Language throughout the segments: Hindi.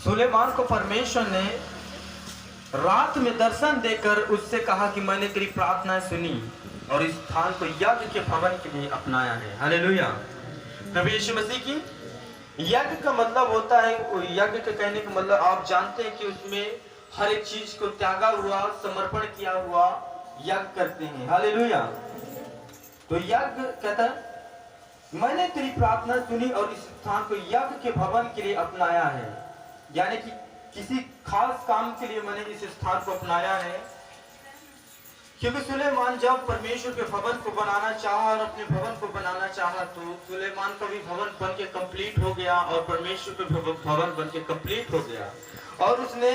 सुलेमान को परमेश्वर ने रात में दर्शन देकर उससे कहा कि मैंने तेरी प्रार्थनाएं सुनी और इस स्थान को यज्ञ के भवन के लिए अपनाया है। हालेलुया। प्रभु यीशु मसीह की यज्ञ का मतलब होता है, यज्ञ के कहने का मतलब आप जानते हैं कि उसमें हर एक चीज को त्यागा हुआ, समर्पण किया हुआ यज्ञ करते हैं। हालेलुया। तो यज्ञ कहता है मैंने तेरी प्रार्थना सुनी और इस स्थान को यज्ञ के भवन के लिए अपनाया है, यानी कि किसी खास काम के लिए मैंने इस स्थान को अपनाया है। क्योंकि सुलेमान जब परमेश्वर के भवन को बनाना चाहा और अपने भवन को बनाना चाहा तो सुलेमान का भी भवन बन के कंप्लीट हो गया और परमेश्वर के भवन बन के कंप्लीट हो गया और उसने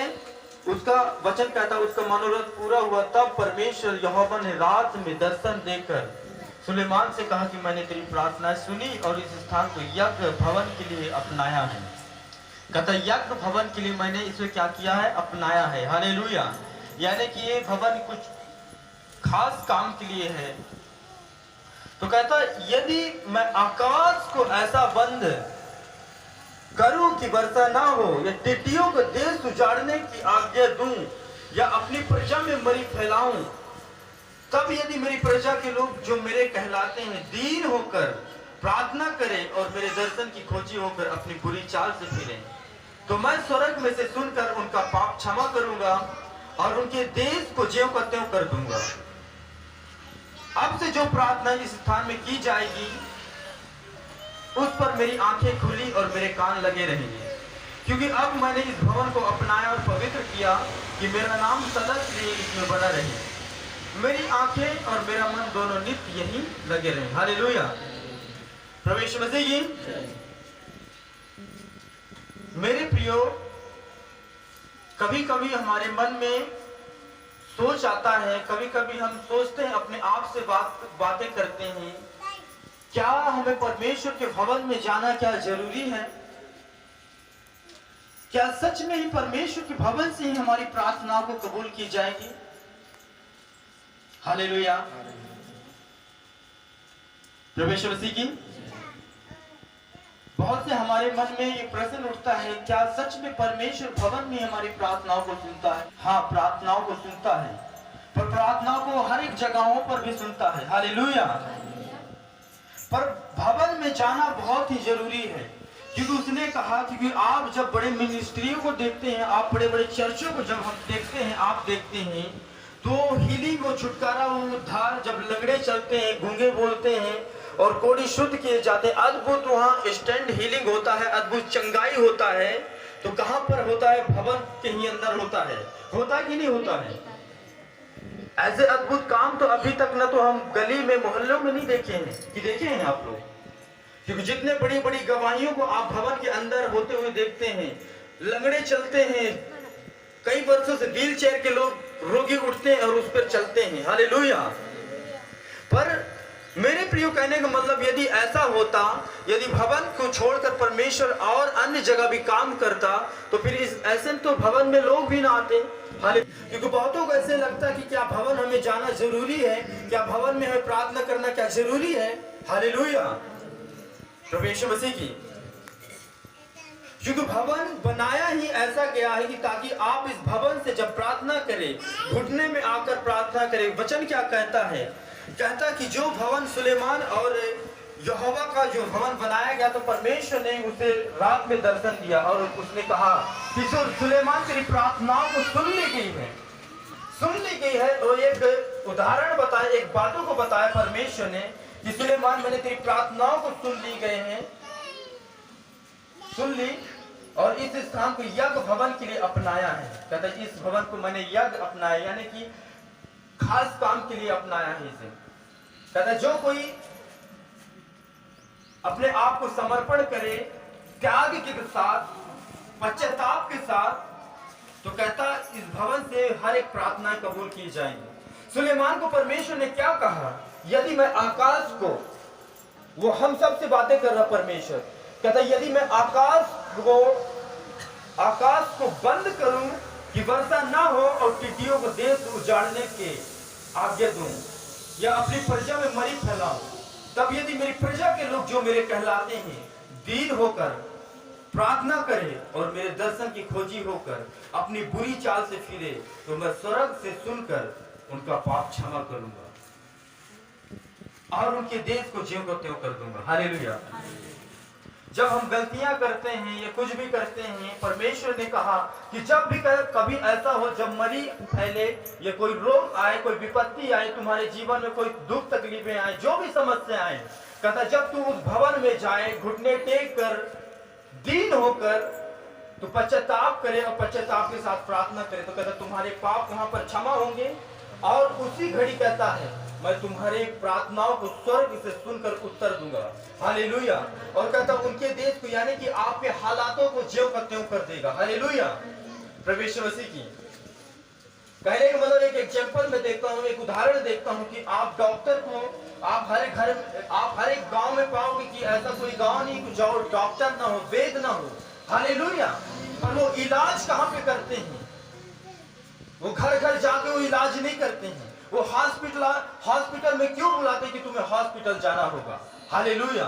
उसका वचन कहता उसका मनोरथ पूरा हुआ। तब परमेश्वर यहोवा ने रात में दर्शन देकर सुलेमान से कहा कि मैंने तेरी प्रार्थना सुनी और इस स्थान को यज्ञ भवन के लिए अपनाया है। कहता यज्ञ भवन के लिए मैंने इसे क्या किया है, अपनाया है। हालेलुया। यानी कि ये भवन कुछ खास काम के लिए है। तो कहता यदि मैं आकाश को ऐसा बंद करूं कि वर्षा ना हो या टिड्डियों को देश उजाड़ने की आज्ञा दूं या अपनी प्रजा में मरी फैलाऊं, तब यदि मेरी प्रजा के लोग जो मेरे कहलाते हैं दीन होकर प्रार्थना करें और मेरे दर्शन की खोजी होकर अपनी बुरी चाल से फिरें, तो मैं स्वर्ग में से सुनकर उनका पाप क्षमा करूंगा और उनके देश को ज्यों का त्यों कर दूंगा। अब से जो प्रार्थना इस स्थान में की जाएगी उस पर मेरी आंखें खुली और मेरे कान लगे रहेंगे, क्योंकि अब मैंने इस भवन को अपनाया और पवित्र किया कि मेरा नाम सदा के लिए इसमें बना रहे। मेरी आंखें और मेरा मन दोनों नित्य यहीं लगे रहे। हालेलुया। प्रभु यीशु मसीह की मेरे प्रियो, कभी कभी हमारे मन में सोच आता है, कभी कभी हम सोचते हैं, अपने आप से बातें करते हैं, क्या हमें परमेश्वर के भवन में जाना क्या जरूरी है? क्या सच में ही परमेश्वर के भवन से ही हमारी प्रार्थनाओं को कबूल की जाएगी? हालेलुया। प्रभु यीशु मसीह की बहुत से हमारे मन में ये प्रश्न उठता है, क्या सच में परमेश्वर भवन में हमारी प्रार्थनाओं को सुनता है? हाँ, प्रार्थनाओं को सुनता है, पर प्रार्थनाओं को हर एक जगहों पर भी सुनता है। हालेलुया। पर भवन में जाना बहुत ही जरूरी है, क्योंकि उसने कहा, क्योंकि आप जब बड़े मिनिस्ट्रियों को देखते हैं, आप बड़े बड़े चर्चों को जब हम देखते हैं, आप देखते हैं तो हीलिंग और छुटकारा उद्धार, जब लंगड़े चलते हैं, गूंगे बोलते हैं और कोढ़ी शुद्ध किए जाते हैं, अद्भुत वहां स्टैंड हीलिंग होता है, अद्भुत चंगाई होता है, तो कहां पर होता है? भवन के ही अंदर होता है। होता कि नहीं होता है? ऐसे अद्भुत काम तो अभी तक न तो हम गली में मोहल्लों में नहीं देखे हैं कि देखे हैं आप लोग, क्योंकि जितने बड़ी बड़ी गवाहियों को आप भवन के अंदर होते हुए देखते हैं, लंगड़े चलते हैं, कई वर्षों से व्हील चेयर के लोग रोगी उठते हैं और उस पर चलते हैं। हालेलुया। पर मेरे प्रियो, कहने का मतलब यदि ऐसा होता, यदि भवन को छोड़कर परमेश्वर और अन्य जगह भी काम करता, तो फिर इस ऐसे तो भवन में लोग भी ना आते। क्योंकि बहुतों को ऐसे लगता कि क्या भवन हमें जाना जरूरी है, क्या भवन में हमें प्रार्थना करना क्या जरूरी है? हालेलुया। प्रभु यीशु मसीह की, क्योंकि भवन बनाया ही ऐसा गया है कि ताकि आप इस भवन से जब प्रार्थना करें, घुटने में आकर प्रार्थना करें। वचन क्या कहता है? कहता कि जो भवन सुलेमान और यहोवा का जो भवन बनाया गया, तो परमेश्वर ने उसे रात में दर्शन दिया और उसने कहा कि जो सुलेमान तेरी प्रार्थनाओं को सुन ली गई है। और एक उदाहरण बताया, एक बातों को बताया परमेश्वर ने कि सुलेमान, मैंने तेरी प्रार्थनाओं को सुन ली और इस स्थान को यज्ञ भवन के लिए अपनाया है। कहता है इस भवन को मैंने यज्ञ अपनाया, यानी कि खास काम के लिए अपनाया है इसे। कहता है जो कोई अपने आप को समर्पण करे त्याग के साथ, पश्चाताप के साथ, तो कहता इस भवन से हर एक प्रार्थना कबूल की जाएंगी। सुलेमान को परमेश्वर ने क्या कहा? यदि मैं आकाश को, वो हम सब से बातें कर रहा परमेश्वर, कहता यदि मैं आकाश को बंद करूं कि वर्षा ना हो और टिड्डियों को देश उजाड़ने के आज्ञा दूं या अपनी प्रजा में मरी फैलाऊं, तब यदि मेरी प्रजा के लोग जो मेरे कहलाते हैं दीन होकर प्रार्थना करे और मेरे दर्शन की खोजी होकर अपनी बुरी चाल से फिरे, तो मैं स्वर्ग से सुनकर उनका पाप क्षमा करूंगा और उनके देश को ज्यों को त्यों कर दूंगा। हालेलुया। जब हम गलतियां करते हैं या कुछ भी करते हैं, परमेश्वर ने कहा कि जब भी कभी ऐसा हो, जब मरी फैले या कोई रोग आए, कोई विपत्ति आए, तुम्हारे जीवन में कोई दुख तकलीफें आए, जो भी समस्या आए, कहता जब तू उस भवन में जाए, घुटने टेक कर दीन होकर तो पश्चाताप करे और पश्चाताप के साथ प्रार्थना करे, तो कहता तुम्हारे पाप वहां पर क्षमा होंगे। और उसी घड़ी कहता है मैं तुम्हारे प्रार्थनाओं को स्वर्ग से सुनकर उत्तर दूंगा। हालेलुया। और कहता उनके देश को, यानी कि आपके हालातों को ज्यों का त्यों कर देगा। हालेलुया। प्रभु मसीह की कहने का मतलब एक एग्जांपल में देखता हूँ, एक उदाहरण देखता हूँ कि आप डॉक्टर को आप हर एक गांव में पाओगे कि ऐसा कोई गांव नहीं कि जो डॉक्टर ना हो, वेद ना हो। हालेलुया। पर वो इलाज कहाँ पे करते हैं? वो घर घर जाके वो इलाज नहीं करते हैं। वो हॉस्पिटल में क्यों बुलाते हैं कि तुम्हें हॉस्पिटल जाना होगा। हालेलुया।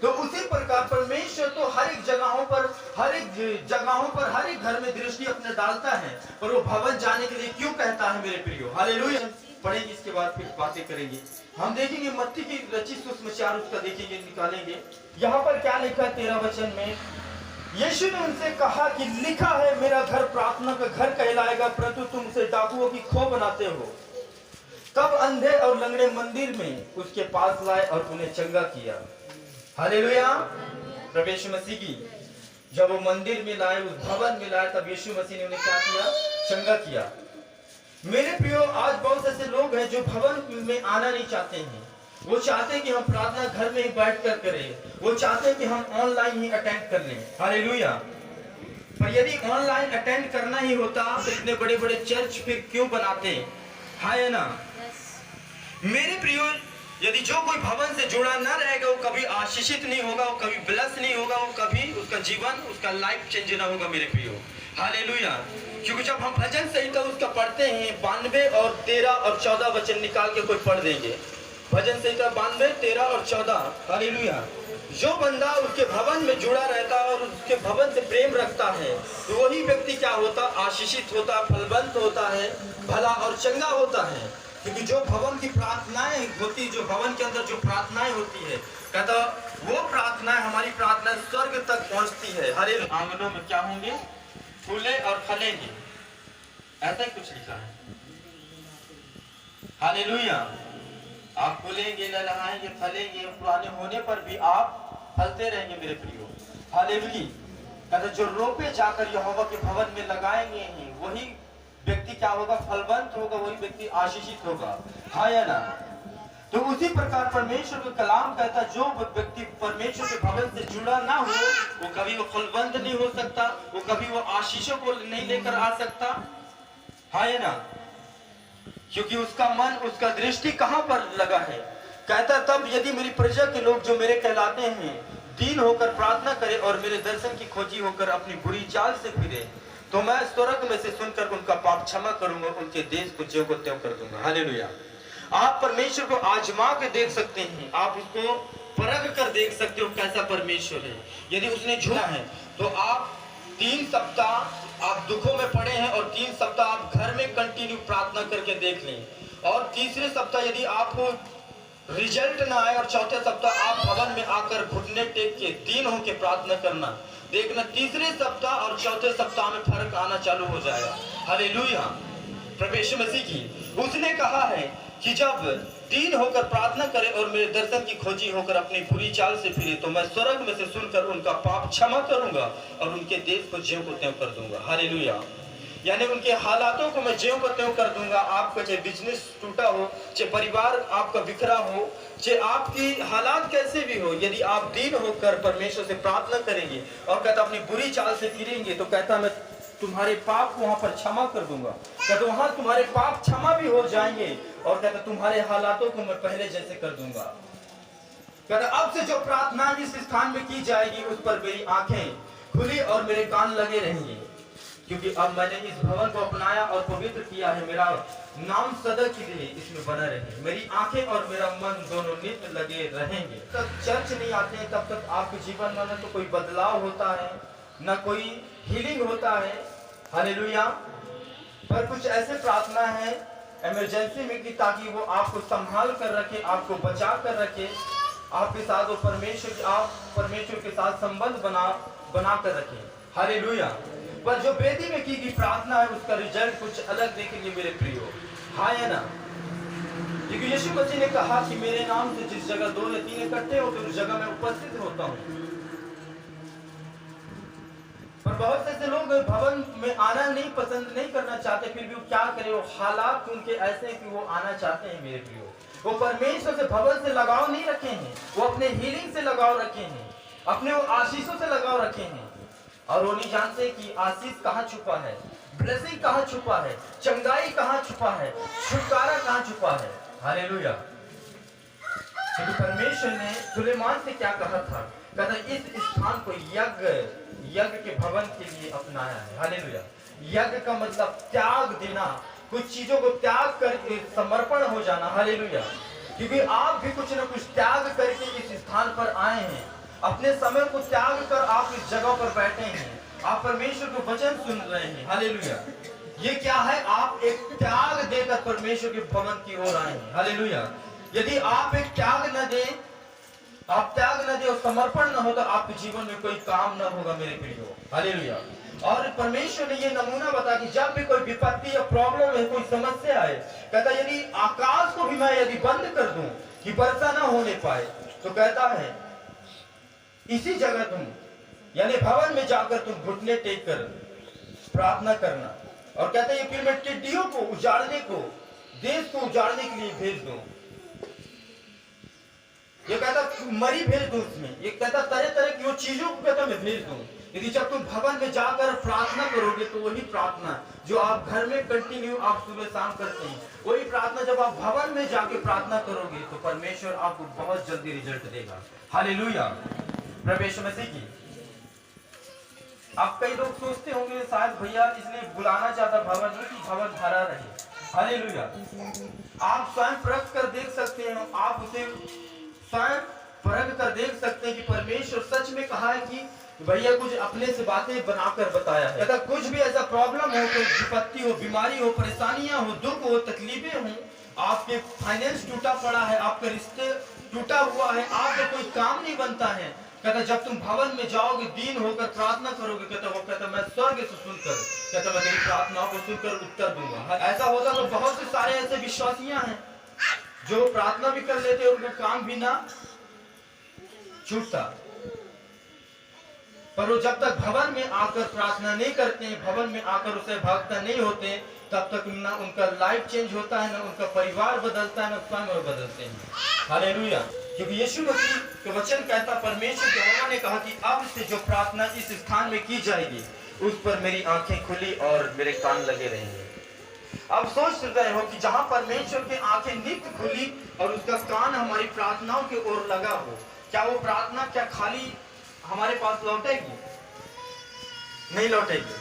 तो उसी प्रकार परमेश्वर तो हर एक जगहों पर हर एक घर में दृष्टि अपने डालता है, पर वो भवन जाने के लिए क्यों कहता है मेरे प्रियो। हालेलुया। पढ़ेंगे, इसके बाद फिर बातें करेंगे। हम देखेंगे मत्ती की रचित सुसमाचार उसका देखेंगे, निकालेंगे। यहाँ पर क्या लिखा है 13 वचन में, यीशु ने उनसे कहा कि लिखा है मेरा घर प्रार्थना का घर कहलाएगा, परंतु तुम उसे डाकुओं की खो बनाते हो। तब अंधे और लंगड़े मंदिर में उसके पास लाए और उन्हें चंगा किया। हालेलुया। प्रभु यीशु मसीह की जब वो मंदिर में लाए, उस भवन में लाए, तब यीशु मसीह ने उन्हें क्या किया? चंगा किया। मेरे प्रियो, आज बहुत ऐसे लोग हैं जो भवन में आना नहीं चाहते हैं। वो चाहते हैं कि हम प्रार्थना घर में ही बैठ कर करें, वो चाहते हैं कि हम ऑनलाइन ही अटेंड कर लें। हालेलुया। पर यदि ऑनलाइन अटेंड करना ही होता तो इतने बड़े बड़े चर्च फिर क्यों बनाते? है ना। मेरे प्रियो, यदि जो कोई भवन से जुड़ा ना रहेगा, वो कभी आशीषित नहीं होगा, वो कभी ब्लेस नहीं होगा, वो कभी उसका जीवन, उसका लाइफ चेंज ना होगा मेरे प्रियो। हालेलुया। क्योंकि जब हम भजन संहिता उसका पढ़ते हैं, 92 और 13 और 14 वचन निकाल के कोई पढ़ देंगे। भजन संहिता 92, 13 और 14। हालेलुया। जो बंदा उसके भवन में जुड़ा रहता है और उसके भवन से प्रेम रखता है, तो वही व्यक्ति क्या होता? आशीषित होता, फलवंत होता है, भला और चंगा होता है। क्योंकि जो भवन की प्रार्थनाएं होती, जो भवन के अंदर जो प्रार्थनाएं होती है, कहता वो प्रार्थनाएं, हमारी प्रार्थना स्वर्ग तक पहुंचती है। हालेलुया। आंगनों में क्या होंगे? फूले और फलेंगे, ऐसा ही कुछ लिखा है। हालेलुया। आप फूलेंगे, लहलहाएंगे, फलेंगे, पुराने होने पर भी आप फलते रहेंगे मेरे प्रियो। हालेलुया। कहता जो रोपे जाकर यहोवा के भवन में लगाएंगे हैं, वही व्यक्ति क्या होगा? फलवंत होगा, वही व्यक्ति आशीषित होगा। हाँ या ना। तो उसी प्रकार परमेश्वर का कलाम कहता जो व्यक्ति परमेश्वर के भवन से जुड़ा ना हो, वो कभी वो फलवंत नहीं हो सकता, वो कभी वो आशीषों को नहीं लेकर आ सकता। हाँ या ना। क्योंकि उसका मन, उसका दृष्टि कहां पर लगा है? कहता तब यदि मेरी प्रजा के लोग जो मेरे कहलाते हैं दीन होकर प्रार्थना करे और मेरे दर्शन की खोजी होकर अपनी बुरी चाल से फिरे, तो मैं स्वर्ग में से सुनकर उनका पाप क्षमा करूंगा, उनके देश को ज्यों को त्यों कर दूंगा। हालेलुया। आप परमेश्वर को आजमा के देख सकते हैं, आप उसको परख कर देख सकते हो कैसा परमेश्वर है। यदि उसने झूठा है तो आप 3 सप्ताह आप दुखों में पड़े हैं और 3 सप्ताह आप घर में कंटिन्यू प्रार्थना करके देख लें, और तीसरे सप्ताह यदि आपको रिजल्ट ना आए और चौथे सप्ताह आप भवन में आकर घुटने टेक के दीन होकर प्रार्थना करना, देखना तीसरे सप्ताह और चौथे सप्ताह में फर्क आना चालू हो जाएगा। हालेलुया। प्रभु यीशु मसीह की उसने कहा है कि जब दीन होकर प्रार्थना करे और मेरे दर्शन की खोजी होकर अपनी बुरी चाल से फिरे, तो मैं स्वर्ग में से सुनकर उनका पाप क्षमा करूंगा और उनके देश को ज्यों को त्यों कर दूंगा। हालेलुया। यानी उनके हालातों को मैं ज्यों को त्यों कर दूंगा। आपका चाहे बिजनेस टूटा हो, चाहे परिवार आपका बिखरा हो, चाहे आपकी हालात कैसे भी हो, यदि आप दीन होकर परमेश्वर से प्रार्थना करेंगे और कहता अपनी बुरी चाल से फिरेंगे, तो कहता मैं तुम्हारे पाप को वहां पर क्षमा कर दूंगा। कहता वहां तुम्हारे पाप क्षमा भी हो जाएंगे और कहता तुम्हारे हालातों को मैं पहले जैसे कर दूंगा। कहता अब से जो प्रार्थना जिस स्थान में की जाएगी उस पर मेरी आंखें खुली और मेरे कान लगे रहेंगे, क्योंकि अब मैंने इस भवन को अपनाया और पवित्र किया है। मेरा नाम सदा के लिए इसमें बना रहे। मेरी आंखें और मेरा मन दोनों नित्य लगे रहेंगे। तब चर्च नहीं आते हैं तब तक आपके जीवन में न तो कोई बदलाव होता है, न कोई हीलिंग होता है। हालेलुया। पर कुछ ऐसे प्रार्थना है इमरजेंसी में कि ताकि वो आपको संभाल कर रखे, आपको बचा कर रखे, आपके साथ वो परमेश्वर के साथ संबंध बना कर रखे। हालेलुया। पर जो वेदी में की गई प्रार्थना है उसका रिजल्ट कुछ अलग देखेंगे मेरे प्रियो। हाँ या ना? क्योंकि यीशु मसीह ने कहा कि मेरे नाम से जिस जगह 2 या 3 इकट्ठे होते उस जगह में उपस्थित होता हूँ। पर बहुत से लोग भवन में आना नहीं पसंद नहीं करना चाहते, फिर भी वो क्या करें, वो हालात उनके ऐसे हैं कि वो आना चाहते हैं मेरे प्रियो। वो परमेश्वर से भवन से लगाव नहीं रखे हैं, वो अपने हीलिंग से लगाव रखे हैं, अपने वो आशीषों से लगाव रखे हैं। और वो नहीं जानते कि आशीष कहाँ छुपा है, ब्लेसिंग कहाँ छुपा है, चंगाई कहाँ छुपा है, छुटकारा कहाँ छुपा है। हालेलुया। क्योंकि परमेश्वर ने सुलेमान से क्या कहा था? कहता इस स्थान को यज्ञ के भवन के लिए अपनाया है। हालेलुया। यज्ञ का मतलब त्याग देना, कुछ चीजों को त्याग करके समर्पण हो जाना। हालेलुया। क्योंकि आप भी कुछ न कुछ त्याग करके इस स्थान पर आए हैं, अपने समय को त्याग कर आप इस जगह पर बैठे हैं, आप परमेश्वर को वचन सुन रहे हैं। हालेलुया। ये क्या है? आप एक त्याग देकर परमेश्वर के भवन की ओर आए हैं। हालेलुया। यदि आप एक त्याग न दें, आप त्याग न दे और समर्पण न हो तो आपके जीवन में कोई काम न होगा मेरे प्रियो। हालेलुया। और परमेश्वर ने ये नमूना बताया कि जब भी कोई विपत्ति या प्रॉब्लम है, कोई समस्या है, कहता यदि आकाश को भी मैं यदि बंद कर दूं कि वर्षा न होने पाए, तो कहता है इसी जगह तुम यानी भवन में जाकर तुम घुटने टेक कर प्रार्थना करना। और कहता है फिर मैं टिड्डियों को उजाड़ने को, देश को उजाड़ने के लिए भेज दूं। ये कहता मरी भेज दूं उसमें, ये कहता तरह तरह की वो चीजों को कहता मैं भेज दूं। यदि जब तुम भवन में जाकर प्रार्थना करोगे तो वही प्रार्थना जो आप घर में कंटिन्यू आप सुबह शाम करते हैं, वही प्रार्थना जब आप भवन में जाके प्रार्थना करोगे तो परमेश्वर आपको बहुत जल्दी रिजल्ट देगा। हालेलुया। प्रभु यीशु मसीह की। आप कई लोग सोचते होंगे शायद भैया इसलिए बुलाना चाहता भवन में कि भवन भरा रहे। हालेलुया। आप स्वयं परख कर देख सकते हैं, आप उसे स्वयं परख कर देख सकते हैं कि परमेश्वर सच में कहा है कि भैया कुछ अपने से बातें बनाकर बताया है। अगर कुछ भी ऐसा प्रॉब्लम हो, कोई विपत्ति हो, बीमारी हो, परेशानियां हो, दुख हो, तकलीफें हो, आपके फाइनेंस टूटा पड़ा है, आपके रिश्ते टूटा हुआ है, आपका कोई काम नहीं बनता है, कहता जब तुम भवन में जाओगे दीन होकर प्रार्थना करोगे, कहता मैं स्वर्ग से सुनकर कहता मैं तेरी प्रार्थनाओं को सुनकर उत्तर दूंगा। ऐसा होता तो बहुत से सारे ऐसे विश्वासियां हैं जो प्रार्थना भी कर लेते और उनको काम भी ना छूटता, पर वो जब तक भवन में आकर प्रार्थना नहीं करते हैं, भवन में आकर उसे भागता नहीं होते, तब तक ना उनका लाइफ चेंज होता है, ना उनका परिवार बदलता है, ना स्वयं बदलते हैं। हालेलुया। क्योंकि यीशु मसीह का वचन कहता, परमेश्वर के यहोवा ने कहा कि अब से जो प्रार्थना इस स्थान में की जाएगी उस पर मेरी आंखें खुली और मेरे कान लगे रहेंगे। अब सोच रहे हो कि जहां परमेश्वर की आंखें नित्य खुली और उसका कान हमारी प्रार्थनाओं की ओर लगा हो, क्या वो प्रार्थना क्या खाली हमारे पास लौटेगी? नहीं लौटेगी।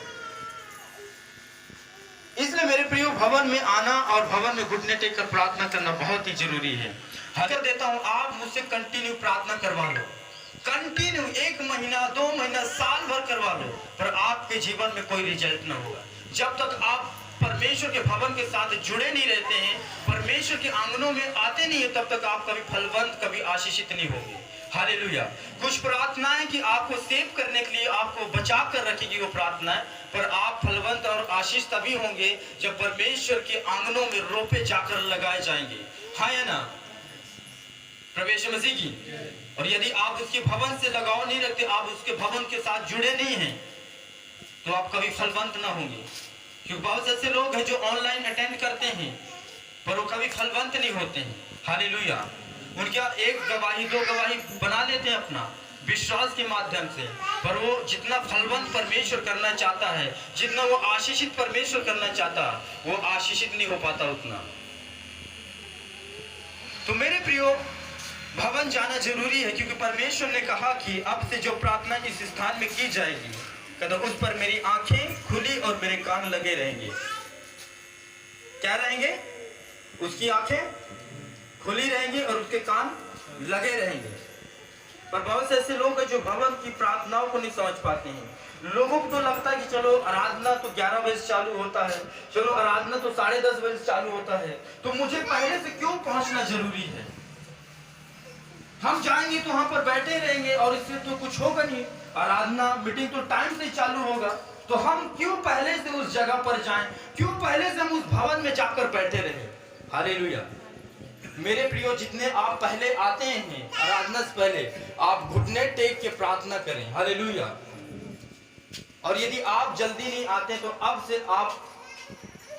इसलिए मेरे प्रियो भवन में आना और भवन में घुटने टेक कर प्रार्थना करना बहुत ही जरूरी है। हजर देता हूं, आप मुझसे कंटिन्यू प्रार्थना करवा लो, कंटिन्यू 1 महीना 2 महीना साल भर करवा लो, पर आपके जीवन में कोई रिजल्ट ना होगा जब तक आप परमेश्वर के भवन के साथ जुड़े नहीं रहते हैं, परमेश्वर के आंगनों में आते नहीं है, तब तक आप कभी फलवंत कभी आशीषित नहीं होंगे। हालेलुया। कुछ प्रार्थनाएं कि आपको सेव करने के लिए आपको बचा कर रखेगी वो प्रार्थनाएं, पर आप फलवंत और आशीष तभी होंगे जब परमेश्वर के आंगनों में रोपे जाकर लगाए जाएंगे। हाँ या ना? प्रभु यीशु मसीह की। और यदि आप उसके भवन से लगाव नहीं रखते, आप उसके भवन के साथ जुड़े नहीं हैं, तो आप कभी फलवंत ना होंगे। क्योंकि बहुत ऐसे लोग हैं जो ऑनलाइन अटेंड करते हैं पर वो कभी फलवंत नहीं होते हैं। हालेलुया। उनका 1 गवाही 2 गवाही बना लेते हैं अपना विश्वास के माध्यम से, पर वो जितना फलवंत परमेश्वर करना चाहता है, जितना वो आशीषित परमेश्वर करना चाहता, वो आशीषित नहीं हो पाता उतना। तो मेरे प्रियो, भवन जाना जरूरी है, क्योंकि परमेश्वर ने कहा कि अब से जो प्रार्थना इस स्थान में की जाएगी, कहता उस पर मेरी आंखें खुली और कान लगे रहेंगे। क्या रहेंगे? उसकी आंखें खुली रहेंगी और उसके कान लगे रहेंगे। पर बहुत से ऐसे लोग हैं जो भवन की प्रार्थनाओं को नहीं समझ पाते हैं। लोगों को तो लगता है कि चलो आराधना तो 11 बजे चालू होता है, चलो आराधना तो 10:30 बजे चालू होता है, तो मुझे पहले से क्यों पहुंचना जरूरी है? हम जाएंगे तो वहां पर बैठे रहेंगे और इससे तो कुछ होगा नहीं। आराधना मीटिंग तो टाइम से चालू होगा, तो हम क्यों पहले से उस जगह पर जाएं? क्यों पहले से हम उस भवन में जाकर बैठे रहे? हालेलुया। मेरे प्रियो, जितने आप पहले आते हैं आराधना से पहले, आप घुटने टेक के प्रार्थना करें। हालेलुया। और यदि आप जल्दी नहीं आते तो अब से आप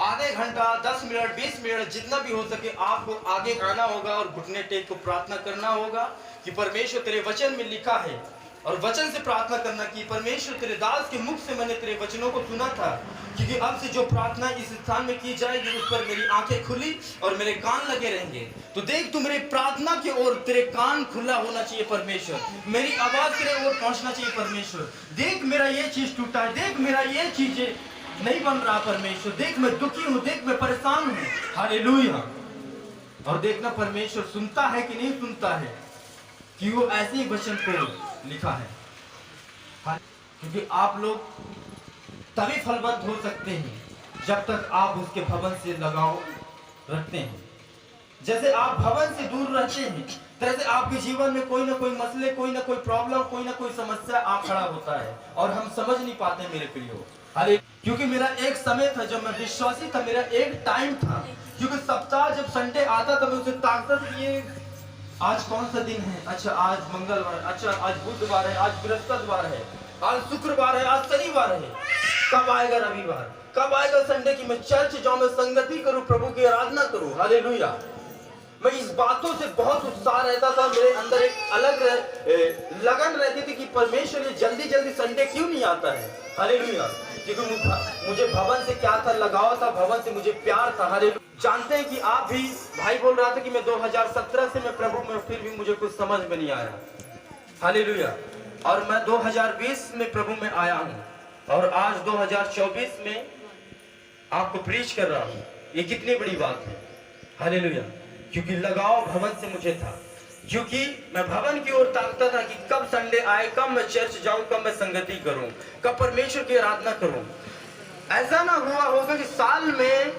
आधे घंटा, 10 मिनट, 20 मिनट, जितना भी हो सके आपको आगे आना होगा और घुटने टेक को प्रार्थना करना होगा कि परमेश्वर तेरे वचन में लिखा है, और वचन से प्रार्थना करना कि परमेश्वर तेरे दास के मुख से मैंने तेरे वचनों को सुना था, क्योंकि अब से जो प्रार्थना इस स्थान में की जाएगी उस पर मेरी आंखें खुली और मेरे कान लगे रहेंगे। तो देख, तू मेरी प्रार्थना की ओर तेरे कान खुला होना चाहिए परमेश्वर, मेरी आवाज तेरे ओर पहुंचना चाहिए परमेश्वर। देख मेरा ये चीज टूटा है, देख मेरा ये चीज नहीं बन रहा परमेश्वर, देख मैं दुखी हूं, देख मैं परेशान हूं। हालेलुया। और देखना परमेश्वर सुनता है कि नहीं सुनता है, कि वो ऐसे ही वचन को लिखा है। क्योंकि आप लोग तभी फलवंत हो सकते हैं जब तक आप उसके भवन से लगाव रखते हैं। जैसे आप भवन से दूर रहते हैं, तैसे आपके जीवन में कोई ना कोई मसले, कोई ना कोई प्रॉब्लम, कोई ना कोई समस्या आ खड़ा होता है और हम समझ नहीं पाते मेरे प्रियो। अरे क्योंकि मेरा एक समय था जब मैं विश्वासी था, मेरा एक टाइम था, क्योंकि सप्ताह जब संडे आता था मैं उसे ताकता था, ये आज कौन सा दिन है? अच्छा आज मंगलवार, अच्छा आज बुधवार है, आज बृहस्पतिवार है, आज शुक्रवार है, आज शनिवार है, कब आएगा रविवार, कब आएगा संडे की मैं चर्च जाऊं, मैं संगति करूं, प्रभु की आराधना करूं। हालेलुया। मैं इस बातों से बहुत उत्साह रहता था, मेरे अंदर एक अलग लगन रहती थी कि परमेश्वर ये जल्दी जल्दी संडे क्यों नहीं आता है। हालेलुया। क्योंकि मुझे भवन से क्या था, लगाव था, भवन से मुझे प्यार था। हालेलुया। जानते हैं कि आप भी, भाई बोल रहा था कि मैं 2017 से मैं प्रभु में, फिर भी मुझे कुछ समझ में नहीं आया। हालेलुया। और मैं 2020 में प्रभु में आया हूं और आज 2024 में आपको प्रीच कर रहा हूं। ये कितनी बड़ी बात है। हालेलुया। क्योंकि लगाव भवन से मुझे था, क्योंकि मैं भवन की ओर ताकता था कि कब संडे आए, कब मैं चर्च जाऊं, कब मैं संगति करूं, कब परमेश्वर की आराधना करूं। ऐसा ना हुआ होगा कि साल में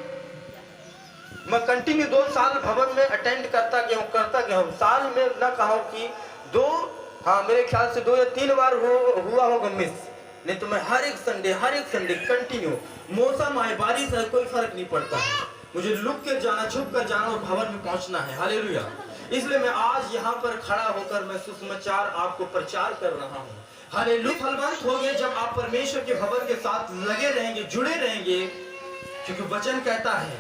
मैं कंटिन्यू 2 साल भवन में अटेंड करता गया हूं, साल में ना कहा कि मेरे ख्याल से 2 या 3 बार हुआ होगा मिस, नहीं तो मैं हर एक संडे कंटिन्यू, मौसम आए, बारिश आए, कोई फर्क नहीं पड़ता है, मुझे लुक कर जाना, छुप कर जाना और भवन में पहुंचना है। हालेलुया। इसलिए मैं आज यहाँ पर खड़ा होकर मैं सुसमाचार आपको प्रचार कर रहा हूँ। हालेलुया। फलवंत होंगे जब आप परमेश्वर के भवन के साथ लगे रहेंगे, जुड़े रहेंगे, क्योंकि वचन कहता है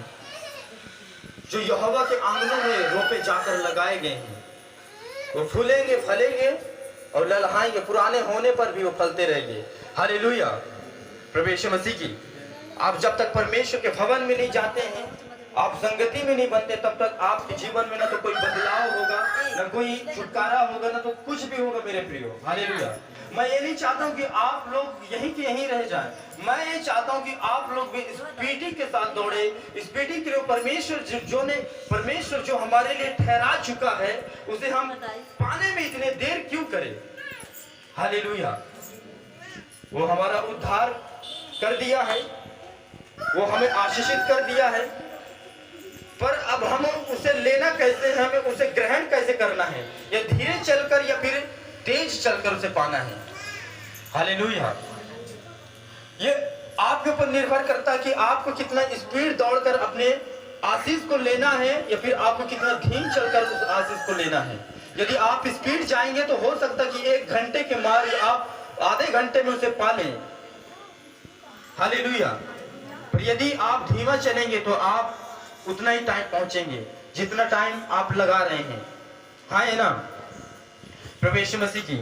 जो यहोवा के आंगनों में रोपे जाकर लगाए गए हैं वो फूलेंगे, फलेंगे और ललहाएंगे, पुराने होने पर भी वो फलते रहेंगे। हालेलुया। प्रभु यीशु मसीह की। आप जब तक परमेश्वर के भवन में नहीं जाते हैं, आप संगति में नहीं बनते, तब तक आपके जीवन में ना तो कोई बदलाव होगा, ना कोई छुटकारा होगा, ना तो कुछ भी होगा मेरे प्रियो। हालेलुया। मैं ये नहीं चाहता हूँ कि आप लोग यहीं के यहीं रह जाएं, मैं ये चाहता हूँ कि आप लोग भी स्पीडी के साथ दौड़े, स्पीडी के लिए परमेश्वर जो हमारे लिए ठहरा चुका है उसे हम पाने में इतने देर क्यों करें। हालेलुया। वो हमारा उद्धार कर दिया है, वो हमें आशीषित कर दिया है, पर अब हम उसे लेना कैसे है, हमें उसे ग्रहण कैसे करना है, या धीरे चलकर या फिर तेज चलकर उसे पाना है। हालेलुया। ये आपके ऊपर निर्भर करता है कि आपको कितना स्पीड दौड़कर अपने आशीष को लेना है या फिर आपको कितना धीम चलकर उस आशीष को लेना है। यदि आप स्पीड जाएंगे तो हो सकता है कि 1 घंटे के मार्ग आप आधे घंटे में उसे पा लें। हालेलुया। पर यदि आप धीमा चलेंगे तो आप उतना ही टाइम पहुंचेंगे जितना टाइम आप लगा रहे हैं। हाँ है ना। प्रभु यीशु मसीह की।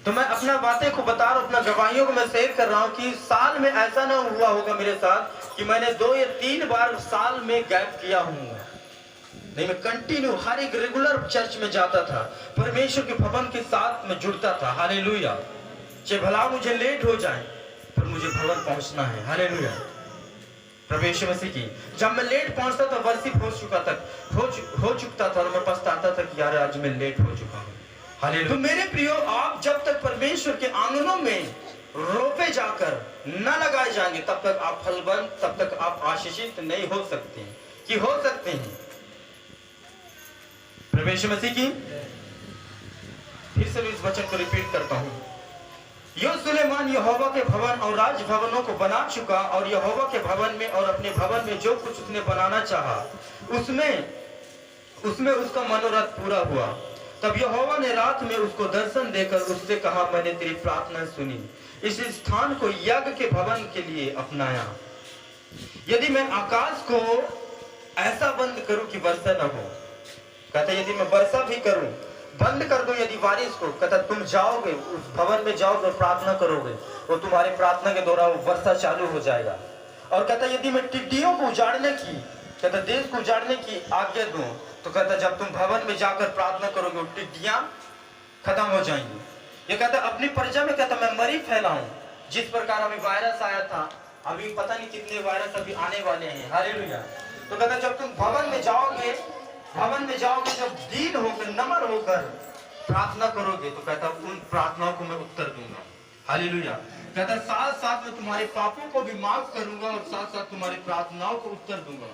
तो मैं अपना बातें को बता रहा हूँ, अपना गवाहियों को मैं शेयर कर रहा हूँ कि साल में ऐसा ना हुआ होगा मेरे साथ कि मैंने 2 या 3 बार साल में गैप किया हूँ। नहीं, मैं कंटिन्यू हर एक रेगुलर चर्च में जाता था, परमेश्वर के भवन के साथ में जुड़ता था। हालेलुया। चाहे भला मुझे लेट हो जाए पर मुझे भवन पहुंचना है। हालेलुया। प्रभु यीशु मसीह की। जब मैं लेट पहुंचता था वर्षिप हो चुका था और मैं पछताता था कि यार आज मैं लेट हो चुका हूँ। हालेलुया। तो मेरे प्रियो, आप जब तक परमेश्वर के आंगनों में रोपे जाकर न लगाए जाएंगे तब तक आप फलवंत, तब तक आप आशीषित नहीं हो सकते कि हो सकते हैं। प्रभु यीशु मसीह की। फिर से इस वचन को रिपीट करता हूं। यो सुलेमान यहोवा के भवन और राज भवनों को बना चुका और यहोवा के भवन में और अपने भवन में जो कुछ उसने बनाना चाहा उसमें उसका मनोरथ पूरा हुआ। तब यहोवा ने रात में उसको दर्शन देकर उससे कहा, मैंने तेरी प्रार्थना सुनी, इस स्थान को यज्ञ के भवन के लिए अपनाया। यदि मैं आकाश को ऐसा बंद करूं कि वर्षा न हो, कहता यदि मैं वर्षा भी करूं, बंद कर दो यदि बारिश को, कहता तुम जाओगे उस भवन में, जाओगे प्रार्थना करोगे और तुम्हारी प्रार्थना के दौरान वो वर्षा चालू हो जाएगा। और कहता यदि मैं टिड्डियों को उजाड़ने की, कहता देश को उजाड़ने की आज्ञा दूं, तो कहता जब तुम भवन में जाकर प्रार्थना करोगे वो टिड्डियां खत्म हो जाएंगी। ये कहता अपनी प्रजा में, कहता मैं मरी फैलाऊं। जिस प्रकार अभी वायरस आया था, अभी पता नहीं कितने वायरस अभी आने वाले हैं। हालेलुया। तो कहता जब तुम भवन में जाओगे, जब दीन होकर, नम्र होकर प्रार्थना करोगे, तो कहता उन प्रार्थनाओं को मैं उत्तर दूंगा। हालेलुया। कहता साथ साथ में तुम्हारे पापों को भी माफ करूंगा और साथ साथ तुम्हारी प्रार्थनाओं को उत्तर दूंगा,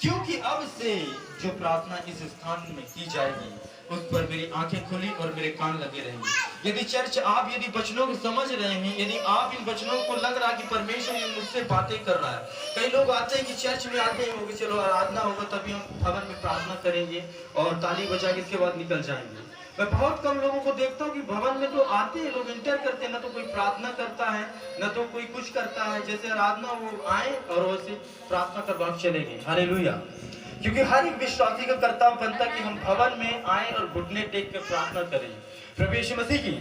क्योंकि अब से जो प्रार्थना इस स्थान में की जाएगी उस पर मेरी आंखें खुली और मेरे कान लगे रहेंगे। यदि चर्च आप यदि वचनों को समझ रहे हैं, यदि आप इन वचनों को लग रहा है कि परमेश्वर ये मुझसे बातें कर रहा है। कई लोग आते हैं कि चर्च में आते हैं, होगी चलो आराधना होगा तभी हम भवन में प्रार्थना करेंगे और ताली बजा के इसके बाद निकल जाएंगे। मैं बहुत कम लोगों को देखता हूँ कि भवन में तो आते हैं लोग, इंटर करते हैं, ना तो कोई प्रार्थना करता है ना तो कोई कुछ करता है। जैसे आराधना वो आए और वैसे प्रार्थना करवा चले गए। हालेलुया। क्योंकि हर एक विश्वासी का कर्तव्य बनता कि हम भवन में आए और घुटने टेक के प्रार्थना करें। प्रभु यीशु मसीह की।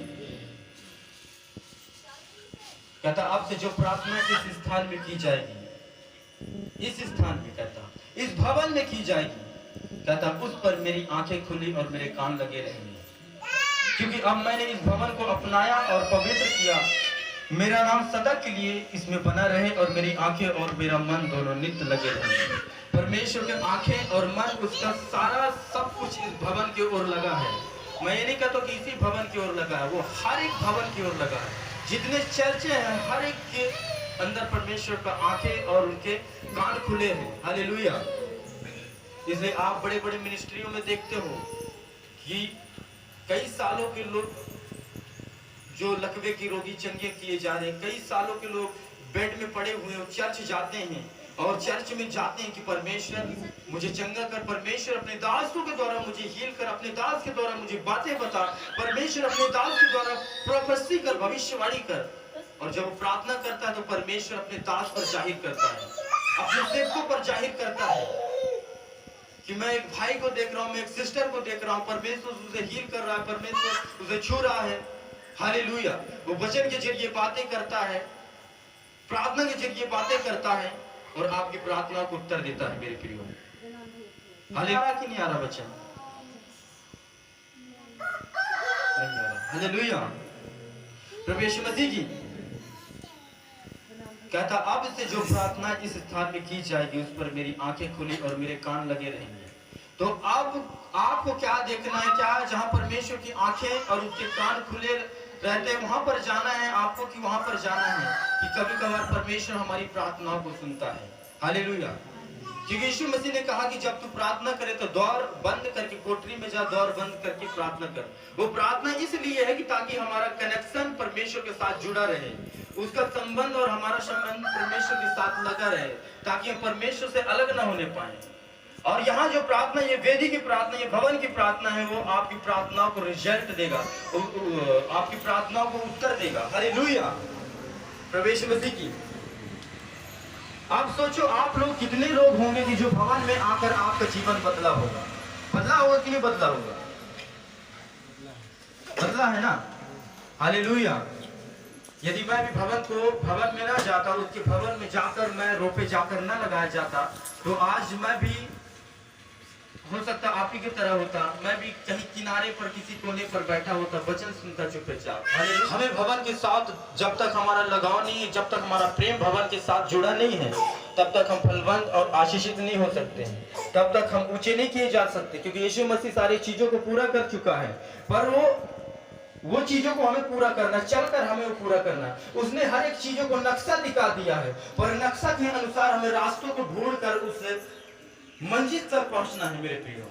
कहता आपसे जो प्रार्थना इस स्थान में की जाएगी, इस स्थान में, कहता इस भवन में की जाएगी, कहता उस पर मेरी आंखें खुली और मेरे कान लगे रहेंगे, क्योंकि अब मैंने इस भवन को अपनाया और पवित्र किया। मेरा नाम सदा के लिए इसमें बना रहे और मेरी आंखें और मेरा मन दोनों नित्य लगे रहे। परमेश्वर के आंखें और मन, उसका सारा सब कुछ इस भवन की ओर लगा है। मैं ये नहीं कहता कि इसी भवन की ओर लगा है, वो हर एक भवन की ओर लगा है। जितने चर्चे हैं हर एक के अंदर परमेश्वर का आंखें और उनके कान खुले हैं। हालेलुया। इसलिए आप बड़े बड़े मिनिस्ट्रियों में देखते हो कि कई सालों के लोग जो लकवे की रोगी चंगे किए जा रहे हैं, कई सालों के लोग बेड में पड़े हुए हैं, चर्च जाते हैं और चर्च में जाते हैं कि परमेश्वर मुझे चंगा कर, परमेश्वर अपने दासों के द्वारा मुझे हील कर, अपने दास के द्वारा मुझे बातें बता, परमेश्वर अपने दास के द्वारा प्रोफेसी कर, भविष्यवाणी कर। और जब वो प्रार्थना करता है तो परमेश्वर अपने दास पर जाहिर करता है, अपने सेवकों पर जाहिर करता है कि मैं एक भाई को देख रहा हूँ, मैं एक सिस्टर को देख रहा हूँ, परमेश्वर उसे हील कर रहा है, परमेश्वर उसे छू रहा है। हालेलुया। वो वचन के जरिए बातें करता है, प्रार्थना के जरिए बातें करता है और आपकी प्रार्थना को उत्तर देता है। मेरे प्रियो, हालेलुया कि नहीं आ रहा वचन? नहीं आ रहा। हालेलुया। प्रभु यीशु मसीह की। कहता अब से जो प्रार्थना इस स्थान में की जाएगी उस पर मेरी आंखें खुली और मेरे कान लगे रहेंगे। तो अब आपको क्या देखना है? क्या जहां परमेश्वर की आंखें और उसके कान खुले रहते हैं वहां पर जाना है आपको, कि वहां पर जाना है कि कभी कभार परमेश्वर हमारी प्रार्थनाओं को सुनता है। हालेलुया। क्योंकि यीशु मसीह ने कहा कि जब तू प्रार्थना करे तो द्वार बंद करके, कोठरी में जा, द्वार बंद करके प्रार्थना कर। वो प्रार्थना इसलिए है कि ताकि हमारा कनेक्शन परमेश्वर के साथ जुड़ा रहे, उसका संबंध और हमारा संबंध परमेश्वर के साथ लगा रहे, ताकि हम परमेश्वर से अलग ना होने पाए। और यहाँ जो प्रार्थना, ये वेदी की प्रार्थना, ये भवन की प्रार्थना है, वो आपकी प्रार्थनाओं को रिजल्ट देगा, आपकी प्रार्थनाओं को उत्तर देगा। हालेलुया। प्रभु यीशु मसीह की। आप सोचो आप लोग कितने लोग होंगे कि जो भवन में आकर आपका जीवन बदला होगा? बदला होगा कि नहीं बदला होगा? बदला है ना। हालेलुया। यदि मैं भी भवन में ना जाता, उसके भवन में जाकर मैं रोपे जाकर ना लगाया जाता, तो आज मैं भी हो सकता आप ही की तरह होता, मैं भी कहीं किनारे पर किसी कोने पर बैठा होता, वचन सुनता चुपचाप। हमें भवन के साथ जब तक हमारा लगाव नहीं है, जब तक हमारा प्रेम भवन के साथ जुड़ा नहीं है, तब तक हम फलवंत और आशीषित नहीं हो सकते हैं, तब तक हम ऊंचे नहीं किए जा सकते, क्योंकि यीशु मसीह सारी चीजों को पूरा कर चुका है। पर वो चीजों को हमें पूरा करना, चलकर हमें वो पूरा करना। उसने हर एक चीजों को नक्शा दिखा दिया है, पर नक्शा के अनुसार हमें रास्तों को ढूंढकर उस मंजिल तक पहुंचना है मेरे प्रियो।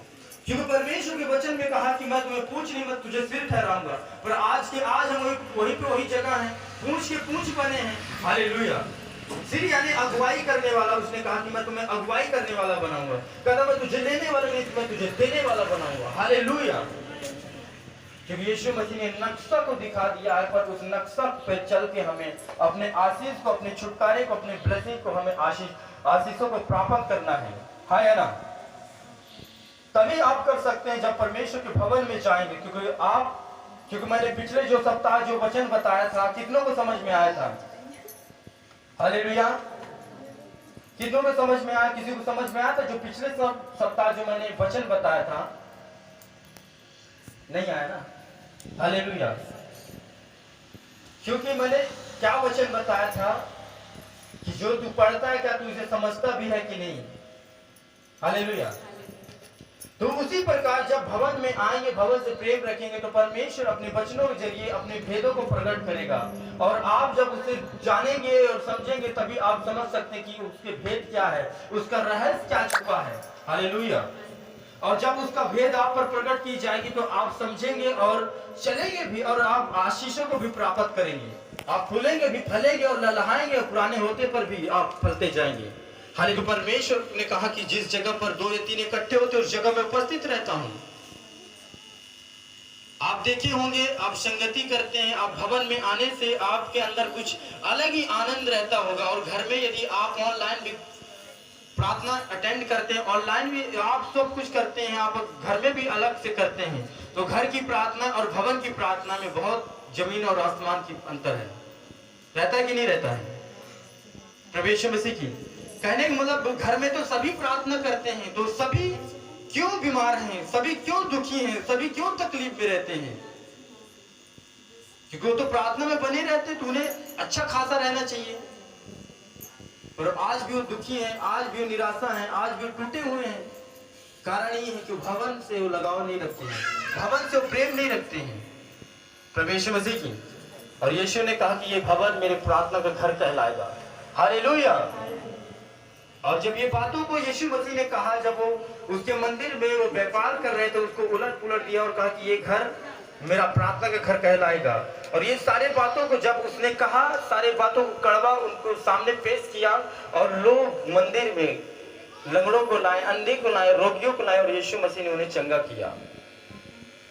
क्योंकि परमेश्वर के वचन में कहा कि मैं तुम्हें पूंछ नहीं मैं तुझे सिर ठहराऊंगा। पर आज हम वही जगह है, पूंछ के पूंछ बने हैं। हालेलुया। सिर यानी अगुवाई करने वाला। उसने कहा कि मैं तुम्हें अगुवाई करने वाला बनाऊंगा। कहता मैं तुझे लेने वाला नहीं, मैं तुझे देने वाला बनाऊंगा। हालेलुया। क्योंकि यीशु मसीह ने नक्शा को दिखा दिया है, पर उस नक्शा पे चल के हमें अपने आशीष को, अपने छुटकारे को, अपने ब्लेसिंग को, हमें आशीषों को प्राप्त करना है। हाँ या ना? तभी आप कर सकते हैं जब परमेश्वर के भवन में जाएंगे। क्योंकि मैंने पिछले जो सप्ताह जो वचन बताया था, कितनों को समझ में आया था? हालेलुया। कितनों को समझ में आया? किसी को समझ में आया था जो पिछले सप्ताह जो मैंने वचन बताया था? नहीं आया ना? हालेलुया। क्योंकि मैंने क्या वचन बताया था कि जो तू पढ़ता है क्या तू इसे समझता भी है कि नहीं? हालेलुया। तो उसी प्रकार जब भवन में आएंगे, भवन से प्रेम रखेंगे, तो परमेश्वर अपने वचनों के जरिए अपने भेदों को प्रकट करेगा। और आप जब उसे जानेंगे और समझेंगे, तभी आप समझ सकते हैं कि उसके भेद क्या है, उसका रहस्य क्या छुपा है। हालेलुया। और जब उसका भेद आप पर प्रकट की जाएगी, तो आप समझेंगे और चलेंगे भी, और आप आशीषों को भी प्राप्त करेंगे। आप फूलेंगे भी, फलेंगे और ललहाएंगे, और पुराने होते पर भी आप फलते जाएंगे। हालेलुया। परमेश्वर ने कहा कि जिस जगह पर 2 या 3 इकट्ठे होते उस जगह में उपस्थित रहता हूं। आप देखे होंगे, आप संगति करते हैं, आप भवन में आने से आपके अंदर कुछ अलग ही आनंद रहता होगा। और घर में यदि आप ऑनलाइन भी प्रार्थना अटेंड करते हैं, ऑनलाइन भी आप सब कुछ करते हैं, आप घर में भी अलग से करते हैं, तो घर की प्रार्थना और भवन की प्रार्थना में बहुत जमीन और आसमान की अंतर है। रहता है कि नहीं रहता है? प्रभु मसीह की कहने का मतलब, घर में तो सभी प्रार्थना करते हैं, तो सभी क्यों बीमार हैं, सभी क्यों दुखी हैं, सभी क्यों तकलीफ में रहते हैं? क्योंकि वो तो प्रार्थना में बने रहते, तो उन्हें अच्छा खासा रहना चाहिए। पर आज भी वो दुखी हैं, आज भी वो निराशा है, आज भी वो टूटे हुए हैं। कारण ये है कि भवन से वो लगाव नहीं रखते हैं, भवन से वो प्रेम नहीं रखते हैं। प्रभु मसीह की। और यीशु ने कहा कि ये भवन मेरे प्रार्थना का घर कहलाएगा। हालेलुया। और जब ये बातों को यीशु मसीह ने कहा, जब वो उसके मंदिर में वो व्यापार कर रहे थे, उसको उलट पुलट दिया और कहा कि ये घर मेरा प्रार्थना का घर कहलाएगा। और ये सारे बातों को जब उसने कहा, सारे बातों को कड़वा उनको सामने पेश किया, और लोग मंदिर में लंगड़ों को लाए, अंधे को लाए, रोगियों को लाए, और यीशु मसीह ने उन्हें चंगा किया।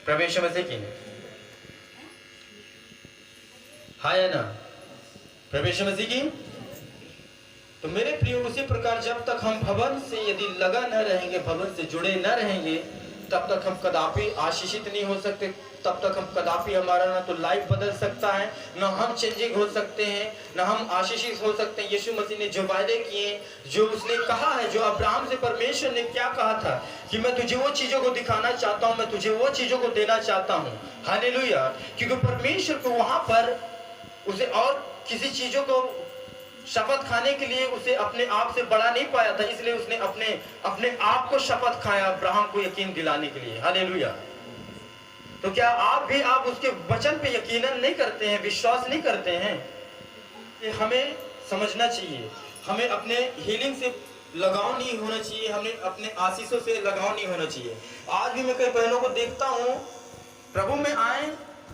प्रभु यीशु मसीह की। हाँ या ना? प्रभु यीशु मसीह की। तो मेरे प्रिय, उसी प्रकार जब तक हम भवन से यदि लगा न रहेंगे, भवन से जुड़े न रहेंगे, तब तक हम कदापि आशीषित नहीं हो सकते। तब तक हम कदापि, हमारा ना तो लाइफ बदल सकता है, ना हम चेंजिंग हो सकते हैं, ना हम आशीषित हो सकते हैं। यीशु मसीह ने जो वायदे किए, जो उसने कहा है, जो अब्राहम से परमेश्वर ने क्या कहा था कि मैं तुझे वो चीजों को दिखाना चाहता हूँ, मैं तुझे वो चीजों को देना चाहता हूँ। हालेलुया। क्योंकि परमेश्वर को वहां पर उसे और किसी चीजों को शपथ खाने के लिए उसे अपने आप से बड़ा नहीं पाया था, इसलिए उसने अपने आप को शपथ खाया अब्राहम को यकीन दिलाने के लिए। हालेलुया। तो क्या आप उसके वचन पे यकीनन नहीं करते हैं, विश्वास नहीं करते हैं? हमें समझना चाहिए, हमें अपने हीलिंग से लगाव नहीं होना चाहिए, हमें अपने आशीषों से लगाव नहीं होना चाहिए। आज भी मैं कई बहनों को देखता हूँ, प्रभु में आए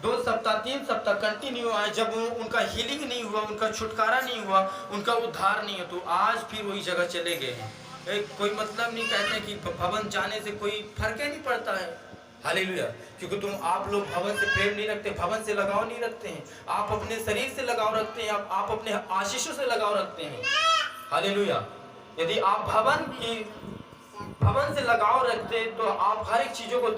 2 सप्ताह 3 सप्ताह कंटिन्यू आए, जब उनका हीलिंग नहीं हुआ, उनका छुटकारा नहीं हुआ, उनका उद्धार नहीं हुआ, तो आज फिर वही जगह चले गए हैं। कोई मतलब नहीं, कहते कि भवन जाने से कोई फर्क ही नहीं पड़ता है। हालेलुया। क्योंकि आप लोग भवन से प्रेम नहीं रखते, भवन से लगाव नहीं रखते हैं, आप अपने शरीर से लगाव रखते हैं, आप अपने आशीषों से लगाव रखते हैं। हालेलुया। यदि आप भवन से लगाव रखते तो आप हर एक चीजों को